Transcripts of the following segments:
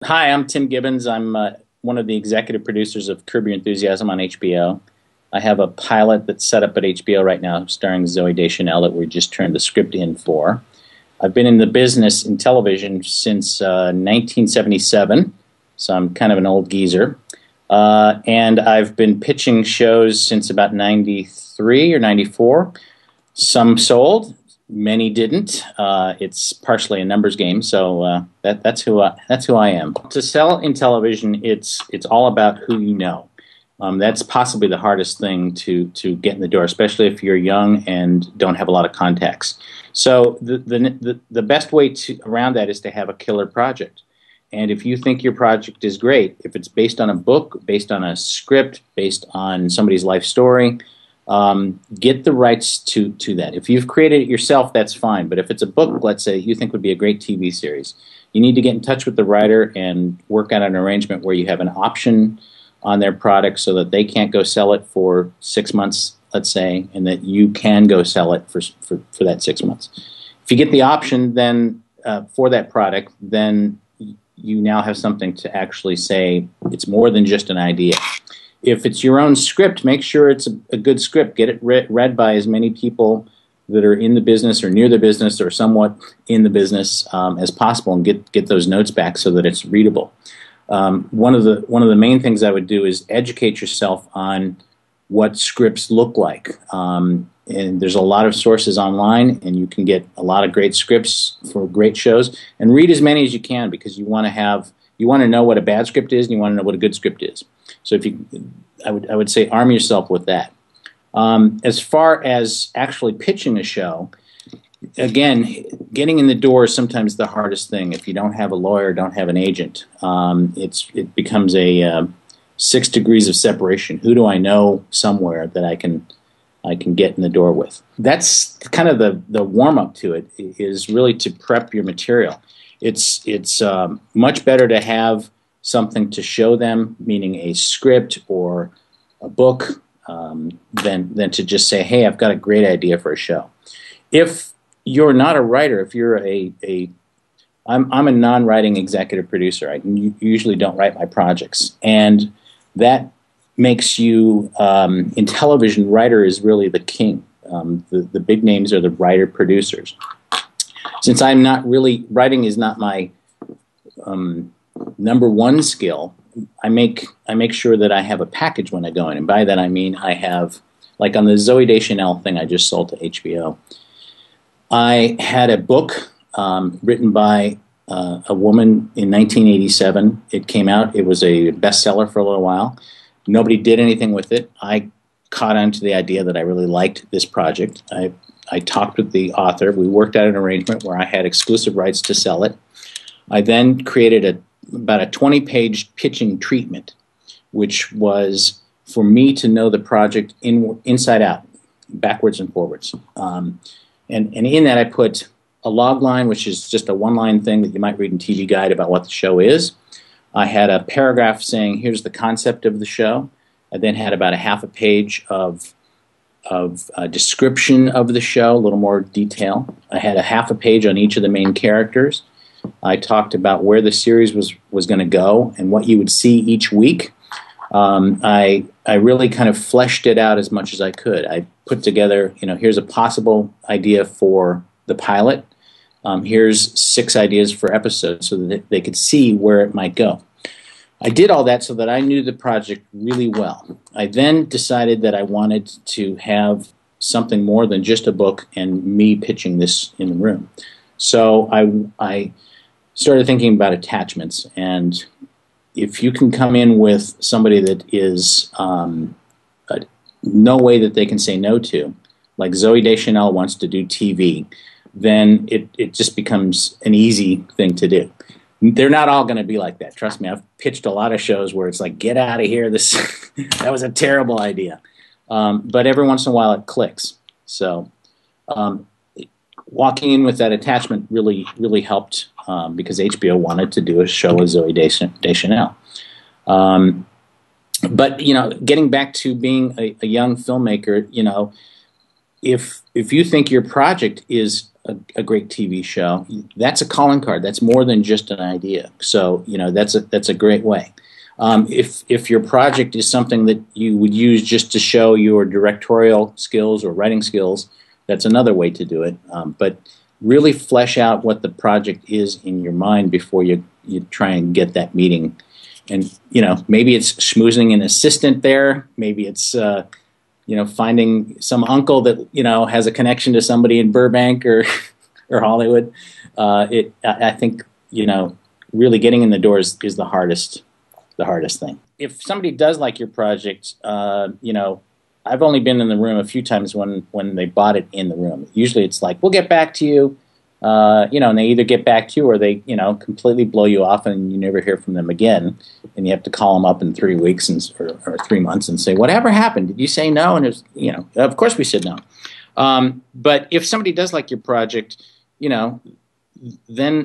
Hi, I'm Tim Gibbons. I'm one of the executive producers of Curb Your Enthusiasm on HBO. I have a pilot that's set up at HBO right now, starring Zooey Deschanel, that we just turned the script in for. I've been in the business in television since 1977, so I'm kind of an old geezer. And I've been pitching shows since about 93 or 94. Some sold, many didn't. It's partially a numbers game, so that's who I am. To sell in television, it's all about who you know. That's possibly the hardest thing to get in the door, especially if you're young and don't have a lot of contacts. So the best way around that is to have a killer project. And if you think your project is great, if it's based on a book, based on a script, based on somebody's life story, get the rights to that. If you've created it yourself, that's fine. But if it's a book, let's say, you think would be a great TV series, you need to get in touch with the writer and work out an arrangement where you have an option on their product so that they can't go sell it for 6 months, let's say, and that you can go sell it for that 6 months. If you get the option then for that product, then you now have something to actually say it's more than just an idea. If it's your own script, make sure it's a good script. Get it read by as many people that are in the business or near the business or somewhat in the business as possible, and get those notes back so that it's readable. One of the main things I would do is educate yourself on what scripts look like. And there's a lot of sources online, and you can get a lot of great scripts for great shows. And read as many as you can, because you want to know what a bad script is, and you want to know what a good script is. So I would say arm yourself with that. As far as actually pitching a show, again, getting in the door is sometimes the hardest thing. If you don't have a lawyer, don't have an agent, it becomes a 6 degrees of separation. Who do I know somewhere that I can get in the door with? That's kind of the warm up to it, is really to prep your material. It's much better to have something to show them, meaning a script or a book, than to just say, hey, I've got a great idea for a show. If you're not a writer, if you're I'm a non-writing executive producer. I usually don't write my projects, and that makes you, in television, writer is really the king. The big names are the writer-producers. Since I'm not really, writing is not my number one skill, I make sure that I have a package when I go in. And by that I mean I have, like on the Zooey Deschanel thing I just sold to HBO, I had a book written by a woman in 1987. It came out. It was a bestseller for a little while. Nobody did anything with it. I caught on to the idea that I really liked this project. I talked with the author. We worked out an arrangement where I had exclusive rights to sell it. I then created about a 20-page pitching treatment, which was for me to know the project inside out, backwards and forwards. And in that I put a log line, which is just a one-line thing that you might read in TV Guide about what the show is. I had a paragraph saying, here's the concept of the show. I then had about a half a page of a description of the show, a little more detail. I had a half a page on each of the main characters. I talked about where the series was going to go and what you would see each week. I really kind of fleshed it out as much as I could. I put together, here's a possible idea for the pilot. Here's 6 ideas for episodes so that they could see where it might go. I did all that so that I knew the project really well. I then decided that I wanted to have something more than just a book and me pitching this in the room. So I started thinking about attachments, and if you can come in with somebody that is no way that they can say no to, like Zooey Deschanel wants to do TV, then it just becomes an easy thing to do. They're not all going to be like that. Trust me, I've pitched a lot of shows where it's like, get out of here. That was a terrible idea. But every once in a while it clicks. So walking in with that attachment really, really helped because HBO wanted to do a show with Zooey Deschanel. But, getting back to being a young filmmaker, if you think your project is a great TV show, that's a calling card. That's more than just an idea. So, that's a great way. If your project is something that you would use just to show your directorial skills or writing skills, that's another way to do it. But really flesh out what the project is in your mind before you try and get that meeting. And, maybe it's schmoozing an assistant there. Maybe it's, finding some uncle that, has a connection to somebody in Burbank or Hollywood. I think, really getting in the door is the hardest thing. If somebody does like your project, I've only been in the room a few times when they bought it in the room. Usually it's like, we'll get back to you, and they either get back to you or they, completely blow you off and you never hear from them again. And you have to call them up in 3 weeks or 3 months and say, whatever happened? Did you say no? And it's, of course we said no. But if somebody does like your project, then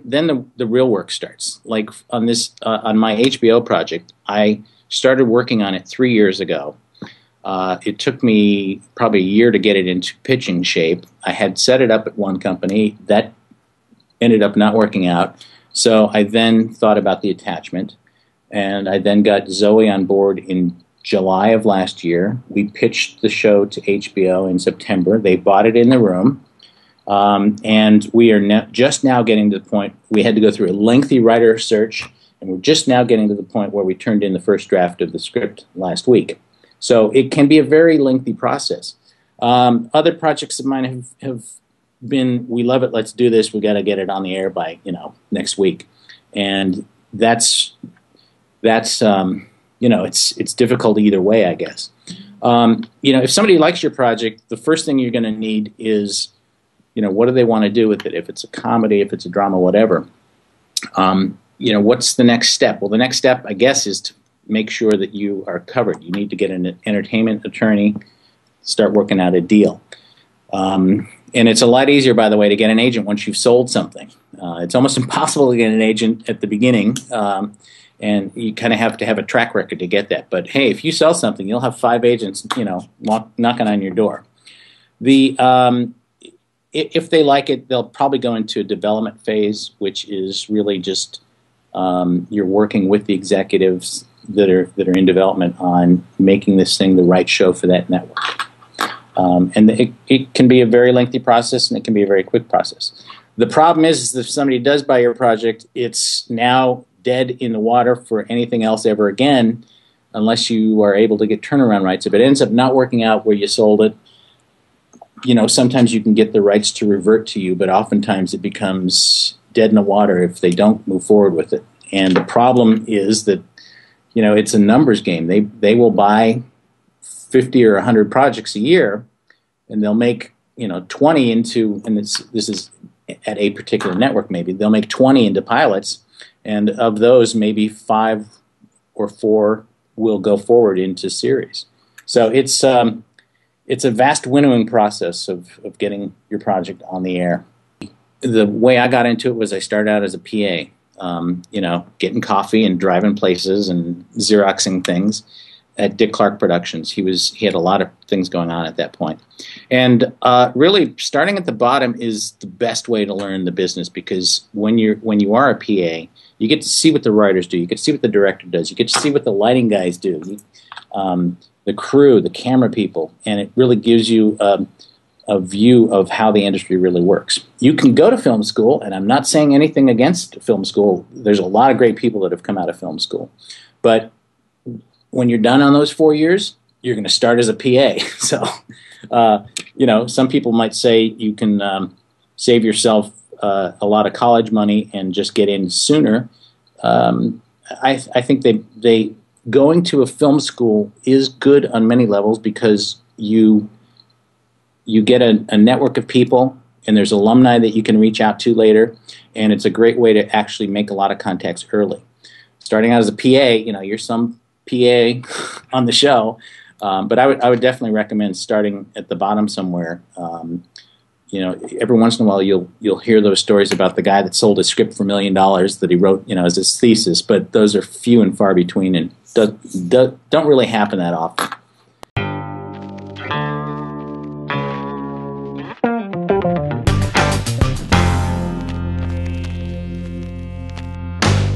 the real work starts. Like on my HBO project, I started working on it 3 years ago. It took me probably a year to get it into pitching shape. I had set it up at one company. That ended up not working out. So I then thought about the attachment, and I then got Zoe on board in July of last year. We pitched the show to HBO in September. They bought it in the room. And we are just now getting to the point, we had to go through a lengthy writer search, and we're just now getting to the point where we turned in the first draft of the script last week. So it can be a very lengthy process. Other projects of mine have been, we love it, let's do this, we got to get it on the air by, next week. And that's it's difficult either way, I guess. If somebody likes your project, the first thing you're going to need is, what do they want to do with it? If it's a comedy, if it's a drama, whatever. What's the next step? Well, the next step, I guess, is to make sure that you are covered. You need to get an entertainment attorney, start working out a deal. And it's a lot easier, by the way, to get an agent once you've sold something. It's almost impossible to get an agent at the beginning, and you kind of have to have a track record to get that. But hey, if you sell something, you'll have 5 agents, knocking on your door. If they like it, they'll probably go into a development phase, which is really just you're working with the executives that are in development on making this thing the right show for that network. And it can be a very lengthy process, and it can be a very quick process. The problem is if somebody does buy your project, it's now dead in the water for anything else ever again, unless you are able to get turnaround rights. If it ends up not working out where you sold it, sometimes you can get the rights to revert to you, but oftentimes it becomes dead in the water if they don't move forward with it. And the problem is that, it's a numbers game. They will buy 50 or 100 projects a year, and they'll make 20 into, and this is at a particular network, maybe they'll make 20 into pilots, and of those maybe 5 or 4 will go forward into series. So it's a vast winnowing process of getting your project on the air. The way I got into it was I started out as a PA, getting coffee and driving places and Xeroxing things at Dick Clark Productions. He had a lot of things going on at that point. And really, starting at the bottom is the best way to learn the business, because when you are a PA, you get to see what the writers do. You get to see what the director does. You get to see what the lighting guys do, the crew, the camera people, and it really gives you a view of how the industry really works. You can go to film school, and I'm not saying anything against film school. There's a lot of great people that have come out of film school. But when you're done on those 4 years, you're going to start as a PA. So, some people might say you can save yourself a lot of college money and just get in sooner. I think they going to a film school is good on many levels, because you get a network of people, and there's alumni that you can reach out to later, and it's a great way to actually make a lot of contacts early. Starting out as a PA, you're some PA on the show, but I would definitely recommend starting at the bottom somewhere. Every once in a while you'll hear those stories about the guy that sold a script for $1 million that he wrote, as his thesis, but those are few and far between, and don't really happen that often.